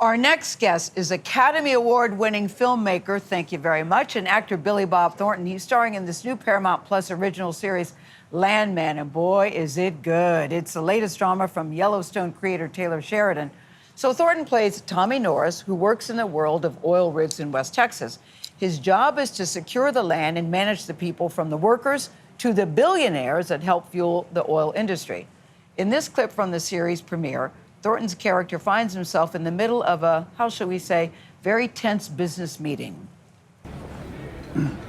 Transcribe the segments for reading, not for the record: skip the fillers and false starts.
Our next guest is Academy Award-winning filmmaker, thank you very much, and actor Billy Bob Thornton. He's starring in this new Paramount Plus original series, Landman, and boy, is it good. It's the latest drama from Yellowstone creator Taylor Sheridan. So Thornton plays Tommy Norris, who works in the world of oil rigs in West Texas. His job is to secure the land and manage the people from the workers to the billionaires that help fuel the oil industry. In this clip from the series premiere, Thornton's character finds himself in the middle of a, how shall we say, very tense business meeting.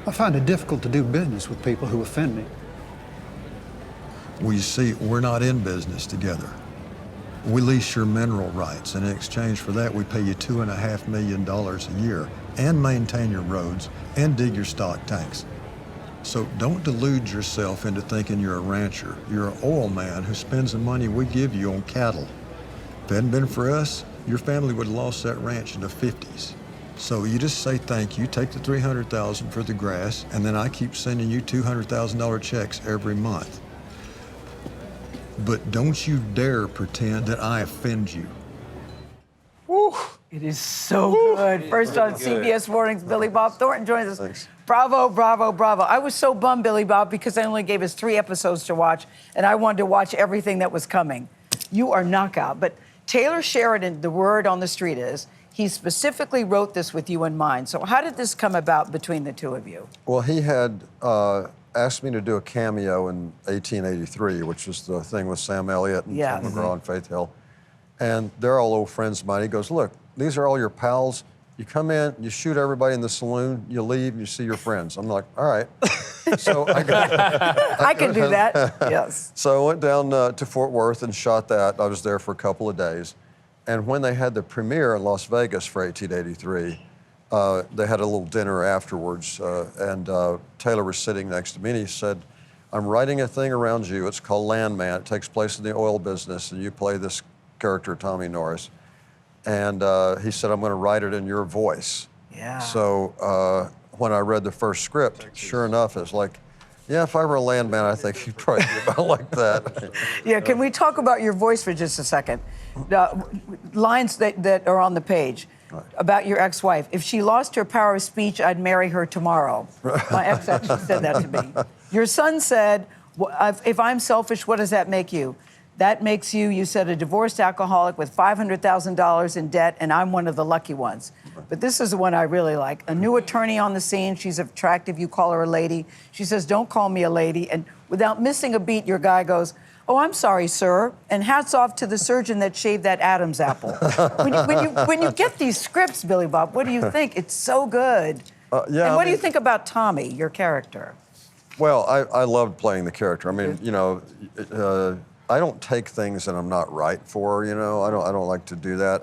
I find it difficult to do business with people who offend me. Well, you see, we're not in business together. We lease your mineral rights, and in exchange for that, we pay you $2.5 million a year and maintain your roads and dig your stock tanks. So don't delude yourself into thinking you're a rancher. You're an oil man who spends the money we give you on cattle. If it hadn't been for us, your family would have lost that ranch in the 50s. So you just say thank you, take the $300,000 for the grass, and then I keep sending you $200,000 checks every month. But don't you dare pretend that I offend you. Woo! It is so good. First on CBS Mornings, Billy Bob Thornton joins us. Thanks. Bravo, bravo, bravo. I was so bummed, Billy Bob, because they only gave us 3 episodes to watch, and I wanted to watch everything that was coming. You are knockout. But Taylor Sheridan, the word on the street is, he specifically wrote this with you in mind. So how did this come about between the two of you? Well, he had asked me to do a cameo in 1883, which was the thing with Sam Elliott and Tim McGraw and Faith Hill. And they're all old friends of mine. He goes, look, these are all your pals. You come in, you shoot everybody in the saloon, you leave, you see your friends. I'm like, all right. So I could do that, yes. So I went down to Fort Worth and shot that. I was there for a couple of days. And when they had the premiere in Las Vegas for 1883, they had a little dinner afterwards, and Taylor was sitting next to me, and he said, I'm writing a thing around you. It's called Landman. It takes place in the oil business, and you play this character, Tommy Norris. And he said, I'm going to write it in your voice. Yeah. So when I read the first script, sure enough, it's like, yeah, if I were a landman, I think he'd probably be about like that. Yeah, can we talk about your voice for just a second? Lines that are on the page about your ex-wife. If she lost her power of speech, I'd marry her tomorrow. My ex actually said that to me. Your son said, if I'm selfish, what does that make you? That makes you, you said, a divorced alcoholic with $500,000 in debt, and I'm one of the lucky ones. But this is the one I really like. A new attorney on the scene. She's attractive. You call her a lady. She says, don't call me a lady. And without missing a beat, your guy goes, oh, I'm sorry, sir. And hats off to the surgeon that shaved that Adam's apple. when you get these scripts, Billy Bob, what do you think? It's so good. Yeah, and what do you think about Tommy, your character? Well, I loved playing the character. I mean, you know, I don't take things that I'm not right for, you know. I don't like to do that.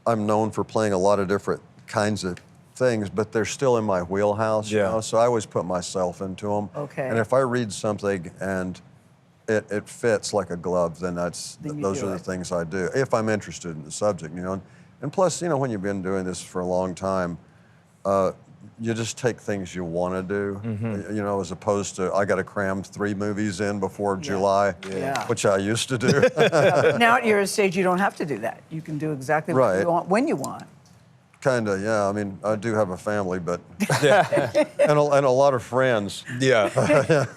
I'm known for playing a lot of different kinds of things, but they're still in my wheelhouse, you know, so I always put myself into them. Okay. And if I read something and it fits like a glove, then those are the things I do, if I'm interested in the subject, you know. And plus, you know, when you've been doing this for a long time, you just take things you want to do, you know, as opposed to, I got to cram 3 movies in before July, which I used to do. Now at your stage, you don't have to do that. You can do exactly what you want, when you want. Kind of, yeah. I mean, I do have a family, but and a lot of friends. Yeah.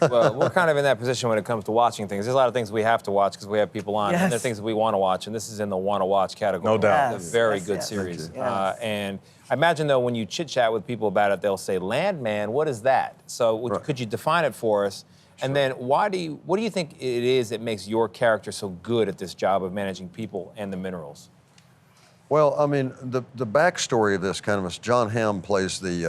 Well, we're kind of in that position when it comes to watching things. There's a lot of things we have to watch because we have people on, and there are things that we want to watch, and this is in the want to watch category. No doubt. It's a very good series. And I imagine, though, when you chit-chat with people about it, they'll say, Landman, what is that? So could you define it for us? And then what do you think it is that makes your character so good at this job of managing people and the minerals? Well, I mean, the backstory of this kind of is John Hamm plays the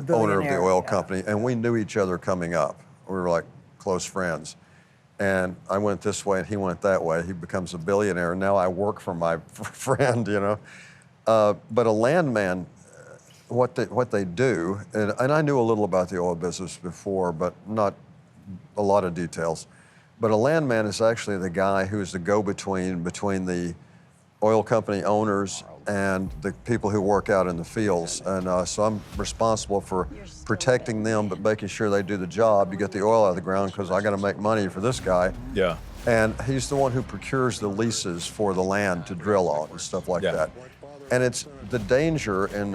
owner of the oil company, and we knew each other coming up. We were like close friends. And I went this way and he went that way. He becomes a billionaire, and now I work for my friend, you know. But a landman, what they do, and I knew a little about the oil business before, but not a lot of details. But a landman is actually the guy who's the go-between between the oil company owners and the people who work out in the fields. And so I'm responsible for protecting them, but making sure they do the job. You get the oil out of the ground because I got to make money for this guy. Yeah. And he's the one who procures the leases for the land to drill on and stuff like that. And it's the danger in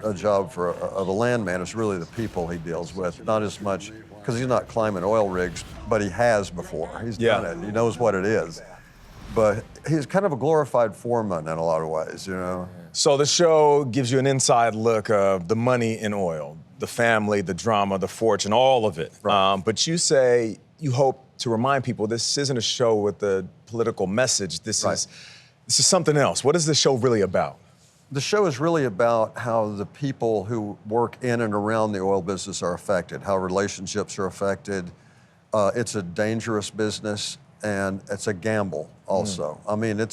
a job of a landman is really the people he deals with, not as much, because he's not climbing oil rigs, but he has before. He's done it. He knows what it is. But he's kind of a glorified foreman in a lot of ways, you know? So the show gives you an inside look of the money in oil, the family, the drama, the fortune, all of it. Right. But you say you hope to remind people this isn't a show with a political message. This is something else. What is the show really about? The show is really about how the people who work in and around the oil business are affected, how relationships are affected. It's a dangerous business, and it's a gamble also. I mean,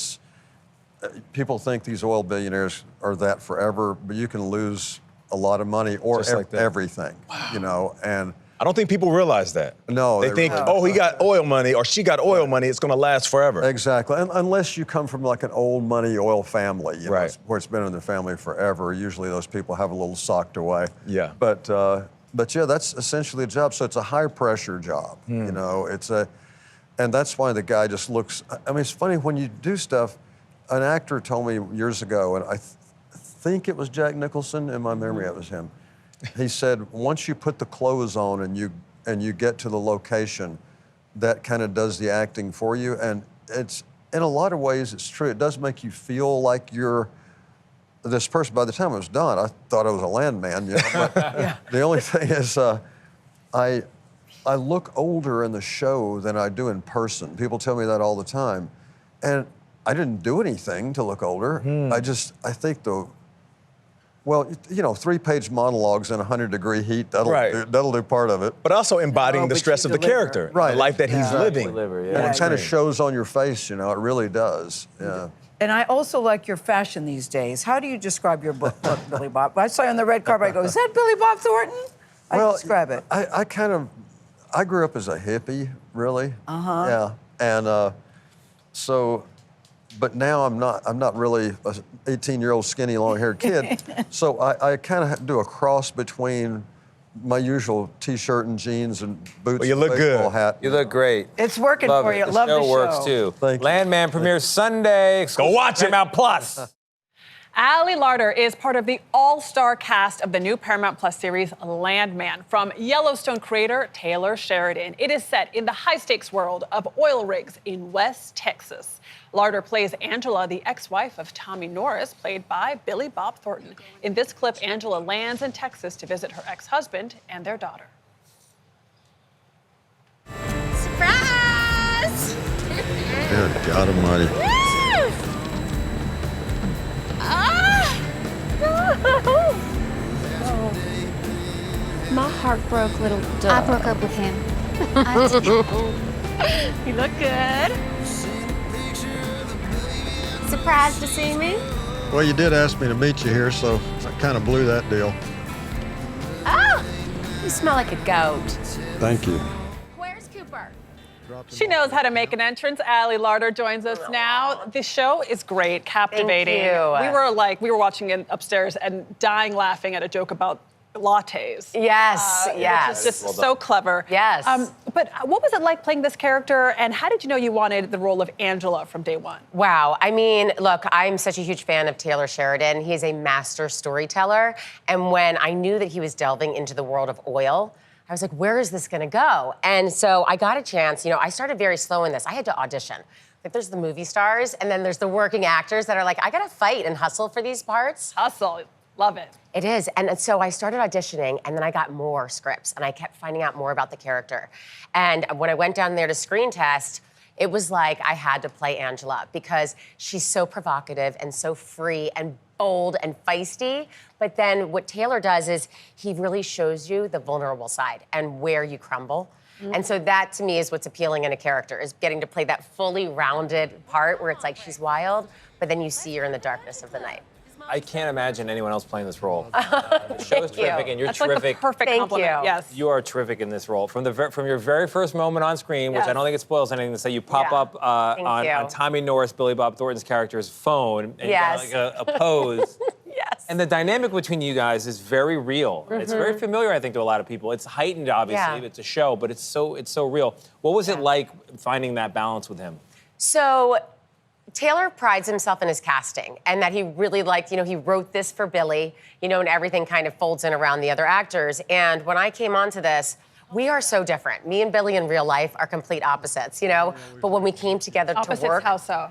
people think these oil billionaires are that forever, but you can lose a lot of money or everything, you know, and I don't think people realize that. no. They think, oh, he got oil money or she got oil money, it's gonna last forever. Exactly, unless you come from like an old money oil family, you know, where it's been in the family forever. Usually those people have a little socked away. Yeah. But yeah, that's essentially a job. So it's a high pressure job, you know, and that's why the guy just looks, I mean, it's funny when you do stuff, an actor told me years ago, and I think it was Jack Nicholson, in my memory it was him. He said, once you put the clothes on and you get to the location, that kind of does the acting for you. And it's, in a lot of ways, it's true. It does make you feel like you're this person. By the time it was done, I thought I was a landman, you know? But the only thing is, I look older in the show than I do in person. People tell me that all the time. And I didn't do anything to look older. I think well, you know, 3-page monologues in 100-degree heat, that'll do part of it. But also embodying the stress of the character, the life that he's living. And it kind of shows on your face, you know, it really does. Yeah. And I also like your fashion these days. How do you describe your book, Billy Bob? I saw you on the red carpet, I go, is that Billy Bob Thornton? How do you describe it? I grew up as a hippie, really. Yeah, and but now I'm not really an 18-year-old skinny long-haired kid. So I kind of do a cross between my usual T-shirt and jeans and boots. Well, you look and baseball good. hat. You look great. It's working Love for it. you. The Love the show show. works too. Thank you. Landman premieres Sunday. Go watch it. Paramount Plus. Ali Larter is part of the all-star cast of the new Paramount Plus series Landman from Yellowstone creator Taylor Sheridan. It is set in the high-stakes world of oil rigs in West Texas. Larter plays Angela, the ex-wife of Tommy Norris, played by Billy Bob Thornton. In this clip, Angela lands in Texas to visit her ex-husband and their daughter. Surprise! Good God Almighty. My heart broke, little duck. I broke up with him. You look good. Surprised to see me? Well, you did ask me to meet you here, so I kind of blew that deal. Oh, you smell like a goat. Thank you. Where's Cooper? She knows how to make an entrance. Ali Larter joins us now. The show is great, captivating. Thank you. We were watching it upstairs and dying laughing at a joke about lattes. Yes, yes. Which is just so clever. Yes. But what was it like playing this character, and how did you know you wanted the role of Angela from day one? Wow. I mean, look, I'm such a huge fan of Taylor Sheridan. He is a master storyteller. And when I knew that he was delving into the world of oil, I was like, where is this gonna go? And so I got a chance. You know, I started very slow in this. I had to audition. Like, there's the movie stars, and then there's the working actors that are like, I gotta fight and hustle for these parts. Hustle. Love it. It is. And so I started auditioning, and then I got more scripts, and I kept finding out more about the character. And when I went down there to screen test, it was like I had to play Angela because she's so provocative and so free and bold and feisty. But then what Taylor does is he really shows you the vulnerable side and where you crumble. And so that, to me, is what's appealing in a character, is getting to play that fully rounded part where it's like she's wild, but then you see her in the darkness of the night. I can't imagine anyone else playing this role. The show is terrific, and you're That's terrific. Like the perfect compliment. Yes. You are terrific in this role. From your very first moment on screen, which I don't think it spoils anything to say, you pop up on Tommy Norris, Billy Bob Thornton's character's phone, and you got like a pose. Yes. And the dynamic between you guys is very real. It's very familiar, I think, to a lot of people. It's heightened, obviously. It's a show, but it's so real. What was it like finding that balance with him? So Taylor prides himself in his casting and that he really liked, he wrote this for Billy, and everything kind of folds in around the other actors. And when I came onto this, we are so different. Me and Billy in real life are complete opposites, But when we came together to work. Opposites, how so?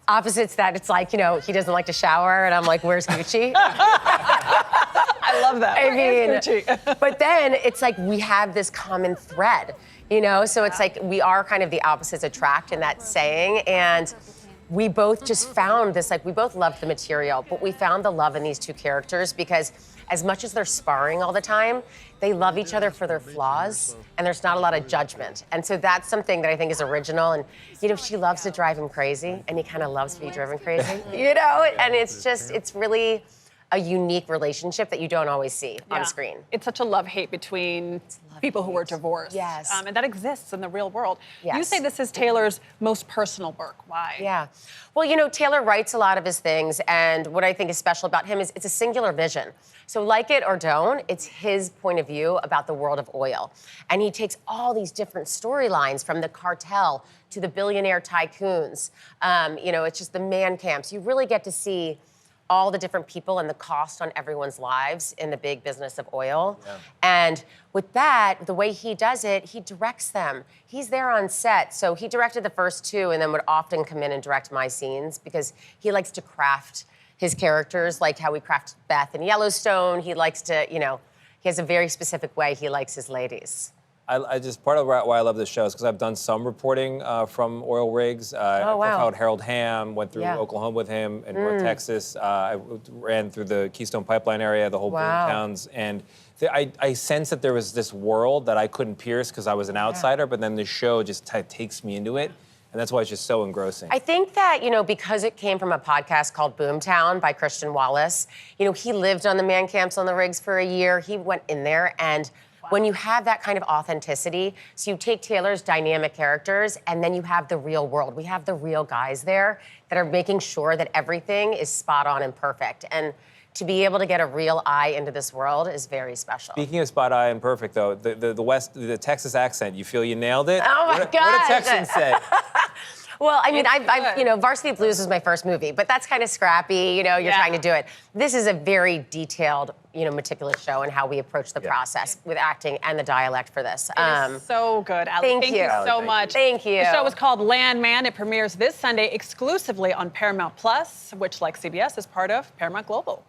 Opposites that it's like, he doesn't like to shower, and I'm like, where's Gucci? I love that. I mean, Gucci? but then it's like we have this common thread, So it's like we are kind of the opposites attract in that saying, and we both just found this, we both loved the material, but we found the love in these two characters because as much as they're sparring all the time, they love each other for their flaws, and there's not a lot of judgment. And so that's something that I think is original. And, she loves to drive him crazy, and he kind of loves to be driven crazy, And it's really a unique relationship that you don't always see on screen. It's such a love-hate between people who are divorced. Yes. And that exists in the real world. Yes. You say this is Taylor's most personal work. Why? Yeah. Well, Taylor writes a lot of his things, and what I think is special about him is it's a singular vision. So like it or don't, it's his point of view about the world of oil. And he takes all these different storylines from the cartel to the billionaire tycoons. It's just the man camps. You really get to see all the different people and the cost on everyone's lives in the big business of oil. Yeah. And with that, the way he does it, he directs them. He's there on set. So he directed the first two and then would often come in and direct my scenes because he likes to craft his characters, like how we craft Beth in Yellowstone. He likes to, he has a very specific way he likes his ladies. I just, part of why I love this show is because I've done some reporting from oil rigs. Oh, wow. I followed Harold Hamm, went through Oklahoma with him in North Texas. I ran through the Keystone Pipeline area, the whole boom towns. And I sensed that there was this world that I couldn't pierce because I was an outsider, but then the show just takes me into it. And that's why it's just so engrossing. I think that, because it came from a podcast called Boomtown by Christian Wallace, he lived on the man camps on the rigs for a year. He went in there, and when you have that kind of authenticity, so you take Taylor's dynamic characters and then you have the real world. We have the real guys there that are making sure that everything is spot on and perfect. And to be able to get a real eye into this world is very special. Speaking of spot on and perfect, though, the Texas accent, you feel you nailed it? Oh my God! What do Texans say? Well, I mean, I've Varsity Blues was my first movie, but that's kind of scrappy, you're trying to do it. This is a very detailed, meticulous show in how we approach the process with acting and the dialect for this. It is so good, Allie. Thank you so much. Thank you. The show is called Landman. It premieres this Sunday exclusively on Paramount Plus, which, like CBS, is part of Paramount Global.